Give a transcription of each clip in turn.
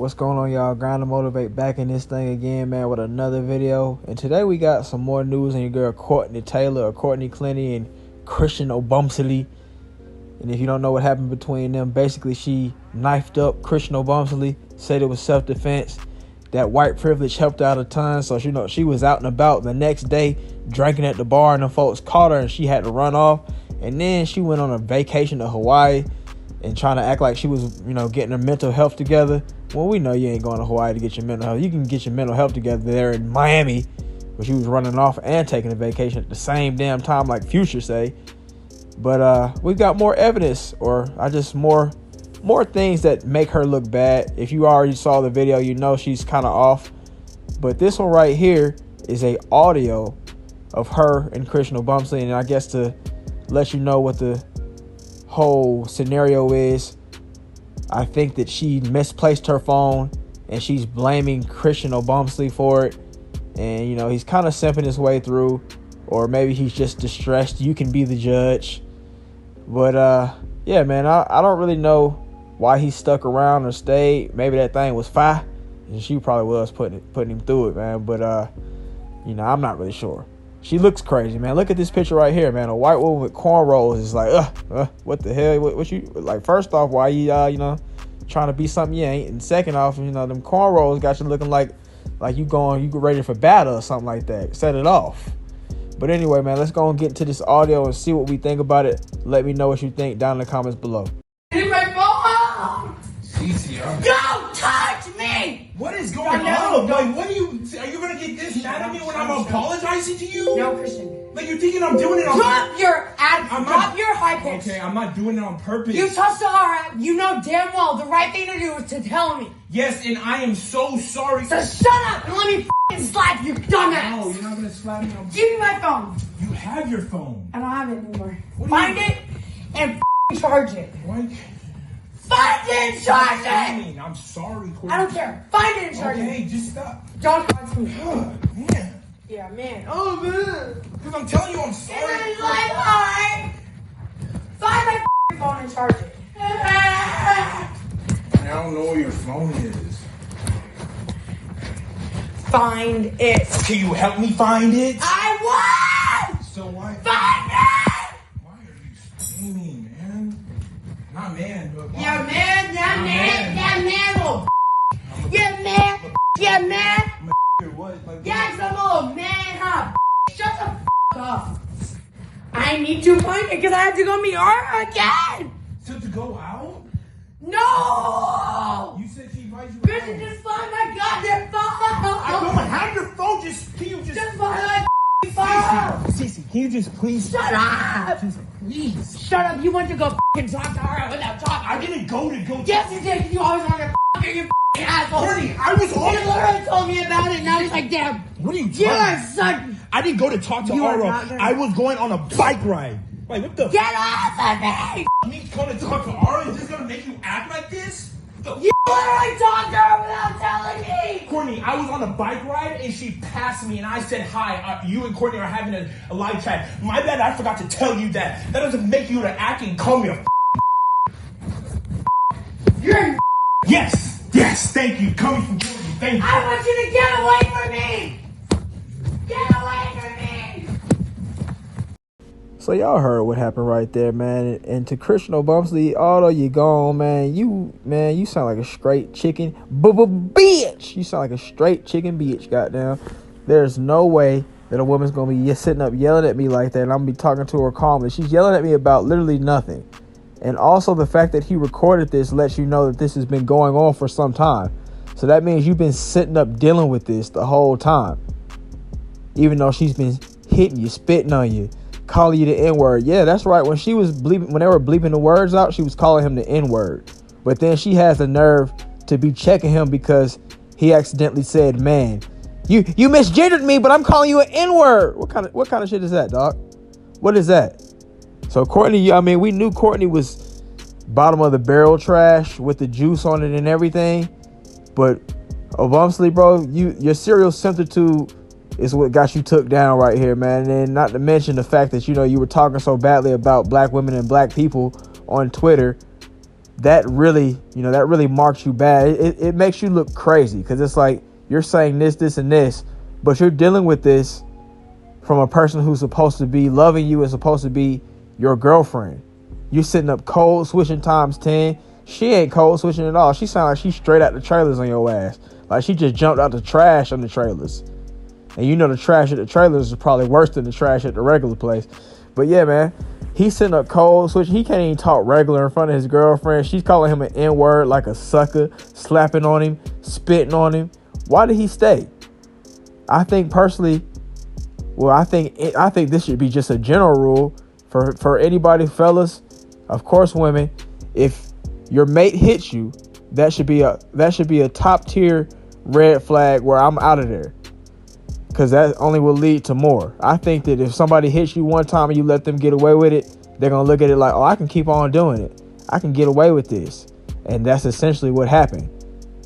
What's going on, y'all? Grind to Motivate back in this thing again, man, with another video. And today we got some more news on your girl Courtney Taylor, or Courtney Clinty, and Christian Obumseli. And if you don't know what happened between them, basically she knifed up Christian Obumseli, said it was self-defense. That white privilege helped out a ton, so she was out and about the next day drinking at the bar, and the folks caught her and she had to run off. And then she went on a vacation to Hawaii and trying to act like she was, getting her mental health together. Well, we know you ain't going to Hawaii to get your mental health. You can get your mental health together there in Miami, where she was running off and taking a vacation at the same damn time, like Future say. But we got more evidence, or more things that make her look bad. If you already saw the video, you know she's kind of off. But this one right here is a audio of her and Christian Obumseli, and I guess to let you know what the whole scenario is, I think that she misplaced her phone and she's blaming Christian Obumseli for it. And, he's kind of simping his way through, or maybe he's just distressed. You can be the judge. But, yeah, man, I don't really know why he stuck around or stayed. Maybe that thing was fire, and she probably was putting him through it, man. But, I'm not really sure. She looks crazy, man. Look at this picture right here, man. A white woman with cornrows is like, what the hell? What you like? First off, why you trying to be something you ain't? And second off, them cornrows got you looking like you ready for battle or something like that. Set it off. But anyway, man, let's go and get into this audio and see what we think about it. Let me know what you think down in the comments below. Don't touch me! What is going on? Like, are you gonna get this mad at me when I'm apologizing to you? No, Christian. Like, you're thinking I'm doing it on purpose? Drop your high pitch. Okay, I'm not doing it on purpose. You touched Sahara. You know damn well the right thing to do is to tell me. Yes, and I am so sorry. So shut up and let me f***ing slap you, dumbass. No, you're not gonna slap me. Give me my phone. You have your phone. I don't have it anymore. Find it and f***ing charge it. What? Find it and charge it! I'm sorry, Courtney. I don't care. Find it and charge it. Okay, just stop. Don't touch me. Man. Yeah, man. Oh, man. Because I'm telling you I'm sorry. It's like hard. Find my f***ing phone and charge it. I don't know where your phone is. Find it. Can you help me find it? I want! So why? Find it! Why are you screaming, man? Not man, but why? Yeah, man, little Yeah, man. What? Like, Yeah, some little man, huh? Shut the f*** up. I need to find it because I have to go meet her again. So to go out? No! You said she invited you Christian, out. just find my goddamn phone. I don't have your phone. Can you just find my phone. Cece, can you just please? Shut up. Just please. Shut up. You went to go f***ing talk to her without talking. I didn't go. Yes, you did. You always want to you f***ing asshole. Courtney, I was on. You literally told me about it. Now he's like, damn. What are you You talking? are such. I didn't go to talk to Ara. I was going on a bike ride. Like, what the? Get off of me. Me going to talk to Ara is just gonna make you act like this? You literally talked to her without telling me. Courtney, I was on a bike ride and she passed me and I said hi. You and Courtney are having a live chat. My bad, I forgot to tell you that. That doesn't make you to act and call me a You're Yes, thank you. Coming from Georgia, thank you. I want you to get away from me. Get away from me. So y'all heard what happened right there, man. And to Christian Obumseli, although you gone, man, you sound like a straight chicken bitch. You sound like a straight chicken bitch, goddamn. There's no way that a woman's gonna be sitting up yelling at me like that, and I'm gonna be talking to her calmly. She's yelling at me about literally nothing. And also the fact that he recorded this lets you know that this has been going on for some time. So that means you've been sitting up dealing with this the whole time. Even though she's been hitting you, spitting on you, calling you the N-word. Yeah, that's right. When they were bleeping the words out, she was calling him the N-word. But then she has the nerve to be checking him because he accidentally said, man, you misgendered me, but I'm calling you an N-word. What kind of shit is that, dog? What is that? So Courtney, we knew Courtney was bottom of the barrel trash with the juice on it and everything. But Obumseli, bro, your serial similitude is what got you took down right here, man. And not to mention the fact that, you were talking so badly about black women and black people on Twitter that really marks you bad. It makes you look crazy, because it's like you're saying this, and this, but you're dealing with this from a person who's supposed to be loving you and supposed to be your girlfriend. You sitting up cold switching times 10. She ain't cold switching at all. She sound like she straight out the trailers on your ass. Like she just jumped out the trash on the trailers. And you know the trash at the trailers is probably worse than the trash at the regular place. But yeah, man, he's sitting up cold switching. He can't even talk regular in front of his girlfriend. She's calling him an N-word like a sucker, slapping on him, spitting on him. Why did he stay? I think personally, I think this should be just a general rule for anybody, fellas, of course, women. If your mate hits you, that should be a top tier red flag where I'm out of there, because that only will lead to more. I think that if somebody hits you one time and you let them get away with it, they're gonna look at it like, oh, I can keep on doing it. I can get away with this, and that's essentially what happened.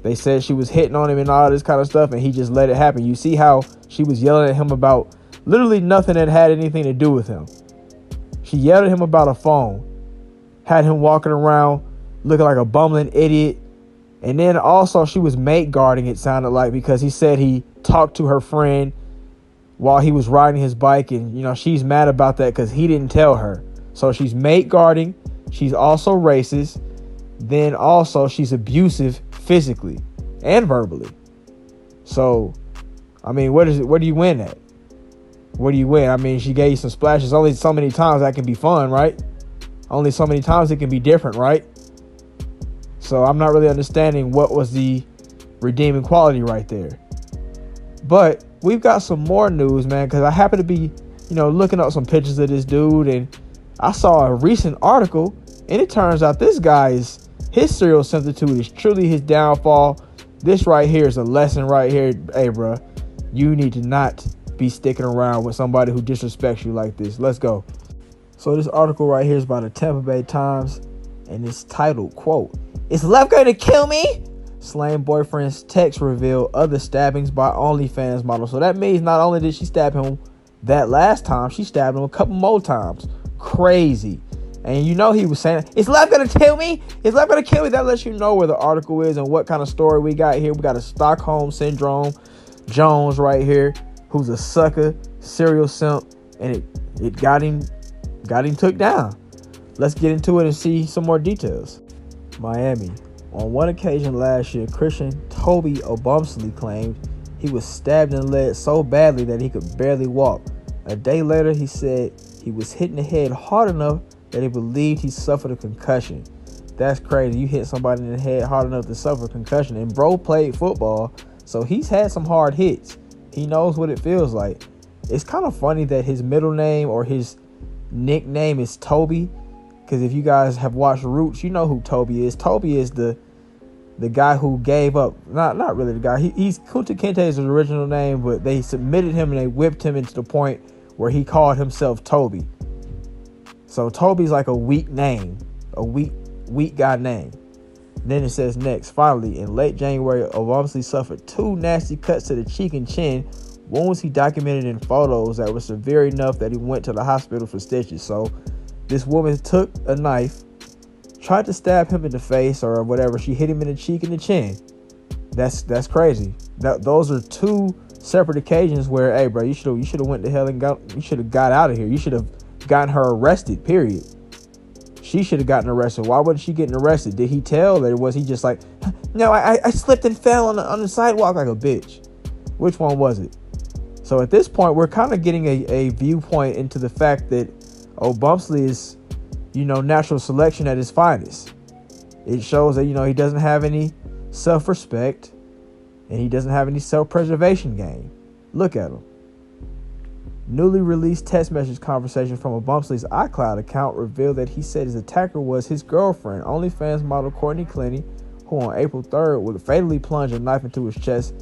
They said she was hitting on him and all this kind of stuff, and he just let it happen. You see how she was yelling at him about literally nothing that had anything to do with him. She yelled at him about a phone, had him walking around looking like a bumbling idiot. And then also she was mate guarding, it sounded like, because he said he talked to her friend while he was riding his bike. And, she's mad about that because he didn't tell her. So she's mate guarding. She's also racist. Then also she's abusive physically and verbally. So, I mean, where do you win at? Where do you win? I mean, she gave you some splashes. Only so many times that can be fun, right? Only so many times it can be different, right? So I'm not really understanding what was the redeeming quality right there. But we've got some more news, man, because I happen to be, looking up some pictures of this dude, and I saw a recent article, and it turns out this guy his serial substitute is truly his downfall. This right here is a lesson right here. Hey, bro, you need to not be sticking around with somebody who disrespects you like this. Let's go. So this article right here is by the Tampa Bay Times, and it's titled, quote, "Is love going to kill me? Slain boyfriend's text reveal other stabbings by OnlyFans model." So that means not only did she stab him that last time, she stabbed him a couple more times. Crazy. And he was saying, "Is love going to kill me? Is love going to kill me?" That lets you know where the article is and what kind of story we got here. We got a Stockholm Syndrome Jones right here, who's a sucker, serial simp, and it got him took down. Let's get into it and see some more details. Miami. On one occasion last year, Christian Toby Obumseli claimed he was stabbed in the leg so badly that he could barely walk. A day later, he said he was hit in the head hard enough that he believed he suffered a concussion. That's crazy. You hit somebody in the head hard enough to suffer a concussion. And bro played football, so he's had some hard hits. He knows what it feels like. It's kind of funny that his middle name or his nickname is Toby, because if you guys have watched Roots, you know who Toby is. Toby is the guy who gave up. Not really the guy. He's Kunta Kinte is his original name, but they submitted him and they whipped him into the point where he called himself Toby. So Toby's like a weak name, a weak guy name. Then it says next, finally, in late January, Obumseli suffered 2 nasty cuts to the cheek and chin, wounds he documented in photos that were severe enough that he went to the hospital for stitches. So this woman took a knife, tried to stab him in the face or whatever. She hit him in the cheek and the chin. That's crazy. Those are 2 separate occasions where, hey, bro, you should have went to hell and you should have got out of here. You should have gotten her arrested, period. She should have gotten arrested. Why wasn't she getting arrested? Did he tell, or was he just like, no, I slipped and fell on the sidewalk like a bitch? Which one was it? So at this point, we're kind of getting a viewpoint into the fact that Obumseli is, natural selection at his finest. It shows that, he doesn't have any self-respect and he doesn't have any self-preservation game. Look at him. Newly released text message conversation from Obumseli's iCloud account revealed that he said his attacker was his girlfriend, OnlyFans model Courtney Clenny, who on April 3rd would fatally plunge a knife into his chest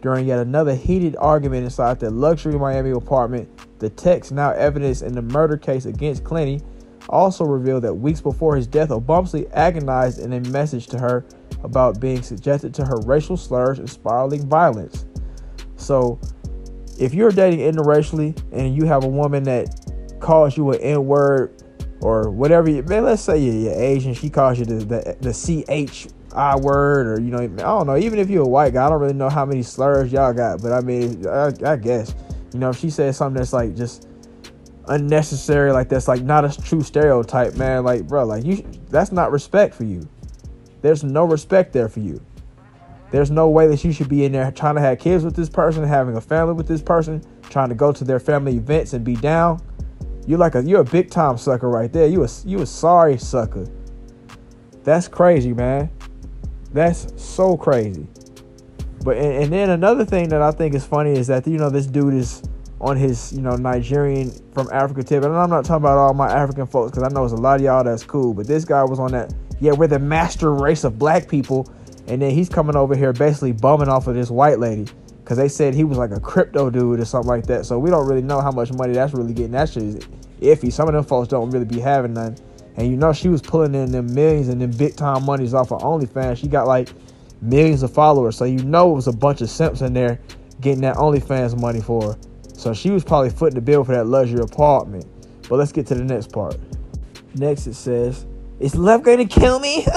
during yet another heated argument inside their luxury Miami apartment. The text, now evidence in the murder case against Clenny, also revealed that weeks before his death, Obumseli agonized in a message to her about being subjected to her racial slurs and spiraling violence. So, if you're dating interracially and you have a woman that calls you an N-word or whatever. Man, let's say you're Asian. She calls you the CHI word, or, you know, I don't know. Even if you're a white guy, I don't really know how many slurs y'all got. But I mean, I guess, you know, if she says something that's like just unnecessary, like that's like not a true stereotype, man, like, bro, like that's not respect for you. There's no respect there for you. There's no way that you should be in there trying to have kids with this person, having a family with this person, trying to go to their family events and be down. You're a big time sucker right there. You a sorry sucker. That's crazy, man. That's so crazy. But and then another thing that I think is funny is that, you know, this dude is on his, you know, Nigerian from Africa tip. And I'm not talking about all my African folks, because I know there's a lot of y'all that's cool. But this guy was on that, yeah, we're the master race of black people. And then he's coming over here basically bumming off of this white lady, because they said he was like a crypto dude or something like that. So we don't really know how much money that's really getting. That shit is iffy. Some of them folks don't really be having none. And you know, she was pulling in them millions and them big time monies off of OnlyFans. She got like millions of followers. So you know it was a bunch of simps in there getting that OnlyFans money for her. So she was probably footing the bill for that luxury apartment. But let's get to the next part. Next it says, "Is love going to kill me?"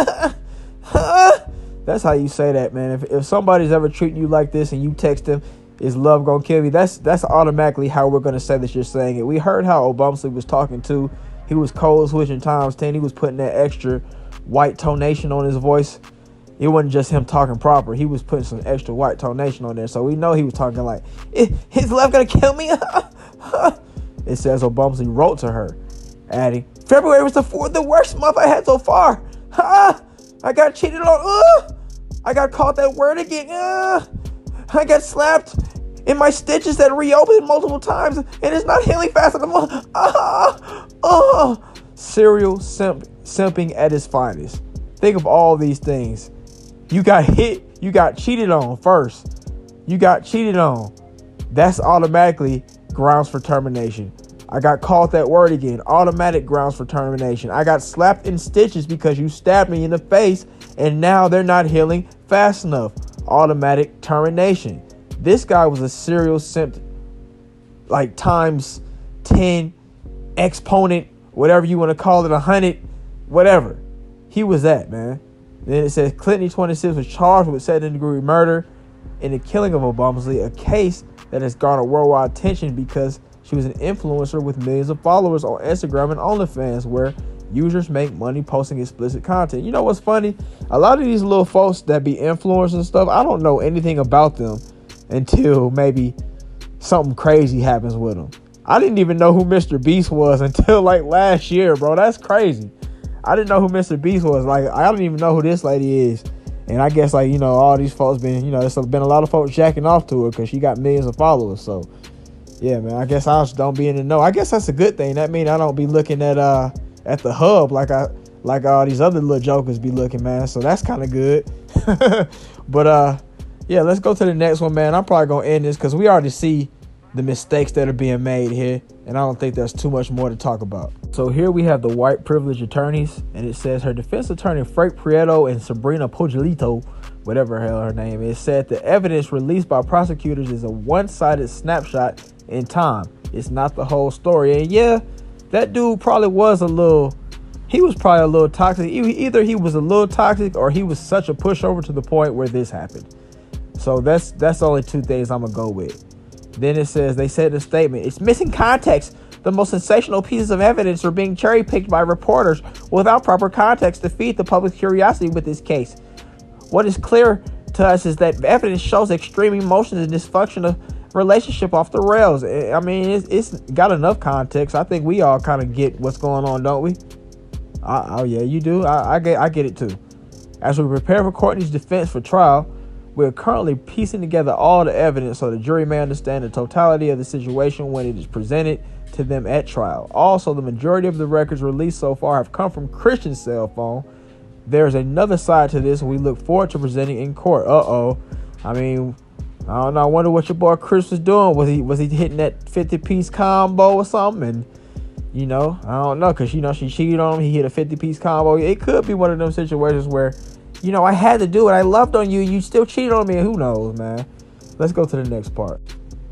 That's how you say that, man. If somebody's ever treating you like this and you text them, "Is love gonna kill me?" That's automatically how we're gonna say that you're saying it. We heard how Obumseli was talking to. He was code switching times 10. He was putting that extra white tonation on his voice. It wasn't just him talking proper. He was putting some extra white tonation on there. So we know he was talking like, "Is love gonna kill me?" It says Obumseli wrote to her, adding, "February was the worst month I had so far. I got cheated on. I got caught that word again. I got slapped in my stitches that reopened multiple times, and it's not healing fast enough." Serial simping at its finest. Think of all these things. You got hit. You got cheated on first. You got cheated on. That's automatically grounds for termination. I got caught that word again. Automatic grounds for termination. I got slapped in stitches because you stabbed me in the face, and now they're not healing fast enough. Automatic termination. This guy was a serial simp, like times 10, exponent, whatever you want to call it, 100, whatever. He was that, man. Then it says Clinton, 26, was charged with second-degree murder in the killing of Obumseli, a case that has garnered worldwide attention because she was an influencer with millions of followers on Instagram and OnlyFans, where users make money posting explicit content. You know what's funny? A lot of these little folks that be influencers and stuff, I don't know anything about them until maybe something crazy happens with them. I didn't even know who Mr. Beast was until like last year, bro. That's crazy. I didn't know who Mr. Beast was. Like, I don't even know who this lady is. And I guess, like, you know, all these folks been, you know, there's been a lot of folks jacking off to her because she got millions of followers. So, yeah, man, I guess I just don't be in the know. I guess that's a good thing. That means I don't be looking at the hub like all these other little jokers be looking, man. So that's kind of good. But, yeah, let's go to the next one, man. I'm probably going to end this because we already see the mistakes that are being made here, and I don't think there's too much more to talk about. So here we have the white privileged attorneys, and it says her defense attorney Frank Prieto and Sabrina Pogolito, whatever the hell her name is, said the evidence released by prosecutors is a one-sided snapshot in time. It's not the whole story. And yeah, that dude probably was he was probably a little toxic. Either he was a little toxic or he was such a pushover to the point where this happened. So that's only two things I'm gonna go with. Then it says, they said in a statement, "It's missing context. The most sensational pieces of evidence are being cherry-picked by reporters without proper context to feed the public's curiosity with this case. What is clear to us is that evidence shows extreme emotions and dysfunction of relationship off the rails." I mean, it's got enough context. I think we all kind of get what's going on, don't we? Oh yeah, you do. I get it too. As we prepare for Courtney's defense for trial, we're currently piecing together all the evidence so the jury may understand the totality of the situation when it is presented to them at trial. Also, the majority of the records released so far have come from Christian's cell phone. There's another side to this we look forward to presenting in court. I mean, I don't know. I wonder what your boy Chris was doing. Was he hitting that 50-piece combo or something? And, you know, I don't know, because, you know, she cheated on him. He hit a 50-piece combo. It could be one of them situations where, you know, I had to do it. I loved on you. You still cheated on me. Who knows, man? Let's go to the next part.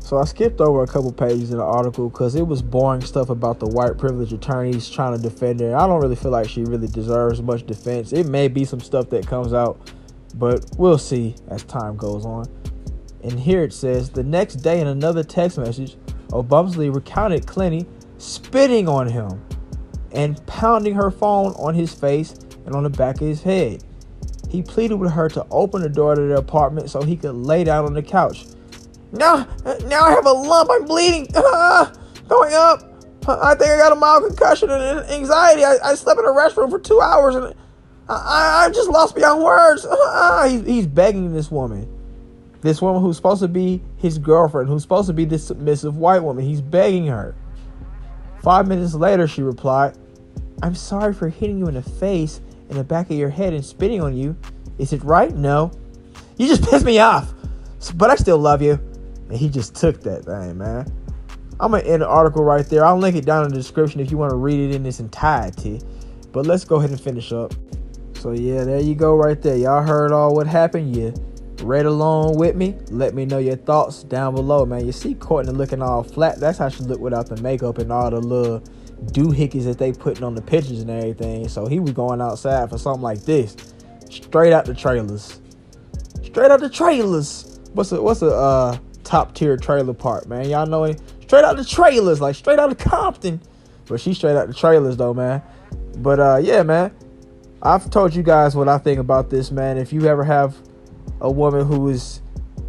So I skipped over a couple pages in the article because it was boring stuff about the white privilege attorneys trying to defend her. I don't really feel like she really deserves much defense. It may be some stuff that comes out, but we'll see as time goes on. And here it says, the next day in another text message, Obumseli recounted Clinty spitting on him and pounding her phone on his face and on the back of his head. He pleaded with her to open the door to their apartment so he could lay down on the couch. Now I have a lump. I'm bleeding. Going up. I think I got a mild concussion and anxiety. I slept in a restroom for 2 hours and I just lost beyond words. He's begging this woman. This woman who's supposed to be his girlfriend, who's supposed to be this submissive white woman. He's begging her. 5 minutes later, she replied, I'm sorry for hitting you in the face, in the back of your head, and spitting on you. Is it right? No. You just pissed me off, but I still love you. And he just took that thing, man. I'm going to end the article right there. I'll link it down in the description if you want to read it in its entirety. But let's go ahead and finish up. So, yeah, there you go right there. Y'all heard all what happened. You read along with me. Let me know your thoughts down below, man. You see Courtney looking all flat. That's how she looked without the makeup and all the little doohickeys that they putting on the pictures and everything. So he was going outside for something like this. Straight out the trailers. Straight out the trailers. What's a top tier trailer park, man? Y'all know it? Straight out the trailers, like straight out of Compton. But she's straight out the trailers though, man. But yeah, man. I've told you guys what I think about this, man. If you ever have a woman who is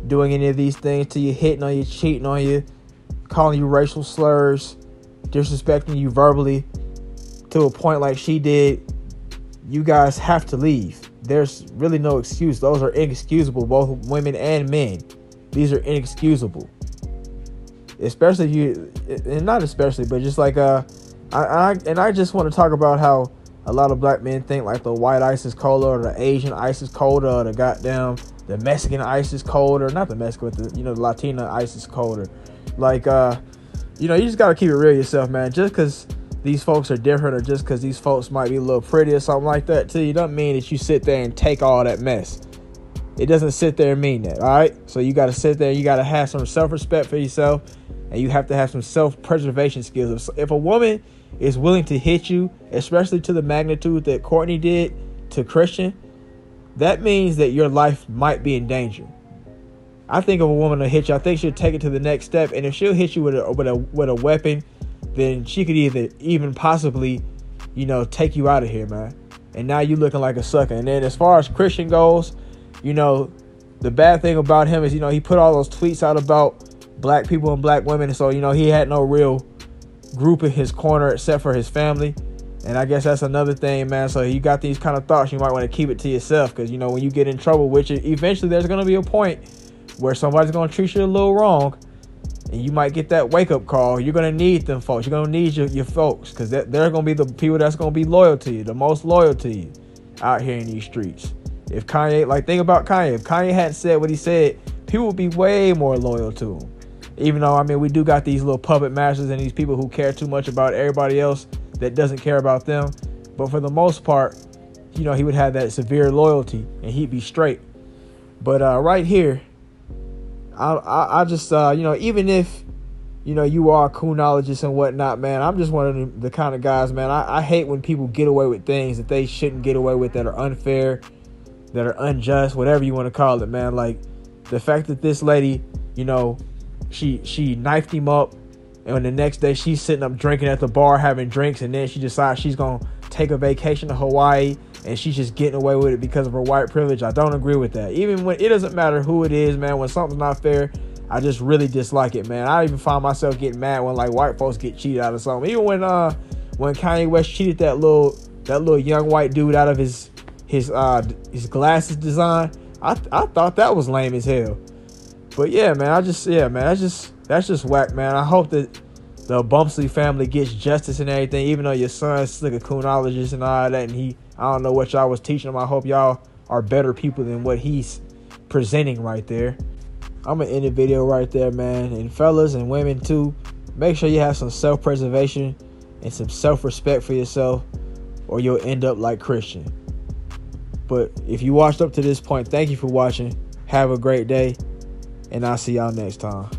doing any of these things to you, hitting on you, cheating on you, calling you racial slurs, disrespecting you verbally to a point like she did, you guys have to leave. There's really no excuse. Those are inexcusable, both women and men. These are inexcusable. Especially if you, and not especially, but just like I just want to talk about how a lot of black men think like the white ice is colder, or the Asian ice is colder, or the Mexican ice is colder. Not the Mexican, but the Latina ice is colder. Like you just gotta keep it real yourself, man. Just because these folks are different, or just because these folks might be a little pretty or something like that to you, doesn't mean that you sit there and take all that mess. It doesn't sit there and mean that, all right? So you got to sit there, you got to have some self-respect for yourself, and you have to have some self-preservation skills. If a woman is willing to hit you, especially to the magnitude that Courtney did to Christian, that means that your life might be in danger. I think if a woman will hit you, I think she'll take it to the next step, and if she'll hit you with a weapon, then she could even possibly, take you out of here, man. And now you looking like a sucker. And then as far as Christian goes, the bad thing about him is, he put all those tweets out about black people and black women. So, he had no real group in his corner except for his family. And I guess that's another thing, man. So you got these kind of thoughts, you might want to keep it to yourself. Because, when you get in trouble with it, eventually there's going to be a point where somebody's going to treat you a little wrong. And you might get that wake-up call. You're going to need them folks. You're going to need your folks. Because they're going to be the people that's going to be loyal to you. The most loyal to you out here in these streets. If Kanye, think about Kanye. If Kanye hadn't said what he said, people would be way more loyal to him. Even though, we do got these little puppet masters and these people who care too much about everybody else that doesn't care about them. But for the most part, he would have that severe loyalty and he'd be straight. But right here, I just, even if, you are a Kunologist and whatnot, man, I'm just one of the kind of guys, man, I hate when people get away with things that they shouldn't get away with, that are unfair, that are unjust, whatever you want to call it, man. Like the fact that this lady, she knifed him up, and the next day she's sitting up drinking at the bar, having drinks, and then she decides she's going to take a vacation to Hawaii, and she's just getting away with it because of her white privilege. I don't agree with that. Even when it doesn't matter who it is, man, when something's not fair, I just really dislike it, man. I even find myself getting mad when white folks get cheated out of something. Even when Kanye West cheated that little young white dude out of his glasses design, I thought that was lame as hell. But yeah, man, that's just whack, man. I hope that the Obumseli family gets justice and everything, even though your son's like a Kunologist and all that, and I don't know what y'all was teaching him. I hope y'all are better people than what he's presenting right there. I'm gonna end the video right there, man. And fellas and women too, make sure you have some self-preservation and some self-respect for yourself, or you'll end up like Christian. But if you watched up to this point, thank you for watching. Have a great day, and I'll see y'all next time.